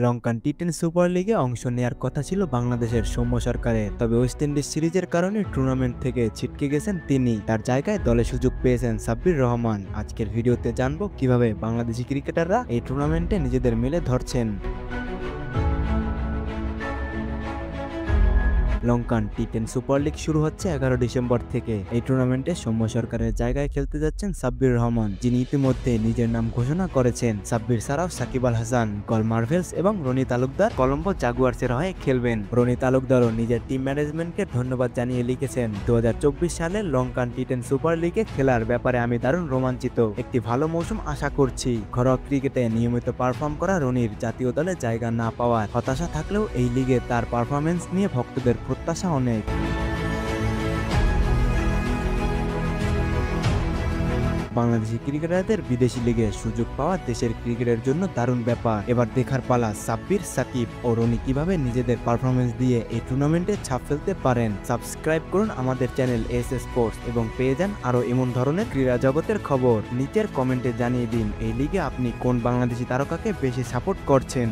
Lankan টি10 super লিগে অংশ নেয়ার কথা ছিল বাংলাদেশের সৌম্য সরকারের, তবে ওয়েস্ট ইন্ডিজ সিরিজের কারণে টুর্নামেন্ট থেকে ছিটকে গেছেন তিনি। তার জায়গায় দলে সুযোগ পেয়েছেন সাব্বির রহমান। আজকের ভিডিওতে জানবো কিভাবে বাংলাদেশি ক্রিকেটাররা এই টুর্নামেন্টে নিজেদের মেলে ধরছেন। লঙ্কান টি10 সুপার লিগ শুরু হচ্ছে 11 ডিসেম্বর থেকে। এই টুর্নামেন্টে সৌম্য সরকারের জায়গায় খেলতে যাচ্ছেন সাব্বির রহমান, যিনি ইতিমধ্যে নিজের নাম ঘোষণা করেছেন। সাব্বির ছাড়াও সাকিব আল হাসান, গল মার্ভেলস এবং রনি তালুকদার কলম্বো জাগুয়ার্সের হয়ে খেলবেন। রনি তালুকদারও নিজের টিম ম্যানেজমেন্টকে ধন্যবাদ জানিয়ে লিখেছেন, 2024 সালে লঙ্কান টি10 সুপার লিগে খেলার ব্যাপারে আমি দারুণ রোমাঞ্চিত। একটি ভালো মৌসুম আশা করছি। ঘরোয়া ক্রিকেটে নিয়মিত পারফর্ম করা রনির জাতীয় দলে জায়গা না পাওয়ার হতাশা থাকলেও এই লিগে তার পারফরমেন্স নিয়ে ভক্তদের প্রত্যাশা অনেক। বাংলাদেশি ক্রিকেটারদের বিদেশি লিগে সুযোগ পাওয়া দেশের ক্রিকেটের জন্য দারুণ ব্যাপার। এবার দেখার পালা সাব্বির, সাকিব ও রনি কিভাবে নিজেদের পারফরমেন্স দিয়ে এই টুর্নামেন্টে ছাপ ফেলতে পারেন। সাবস্ক্রাইব করুন আমাদের চ্যানেল এস স্পোর্টস এবং পেয়ে যান আরও এমন ধরনের ক্রীড়া জগতের খবর। নিচের কমেন্টে জানিয়ে দিন এই লিগে আপনি কোন বাংলাদেশি তারকাকে বেশি সাপোর্ট করছেন।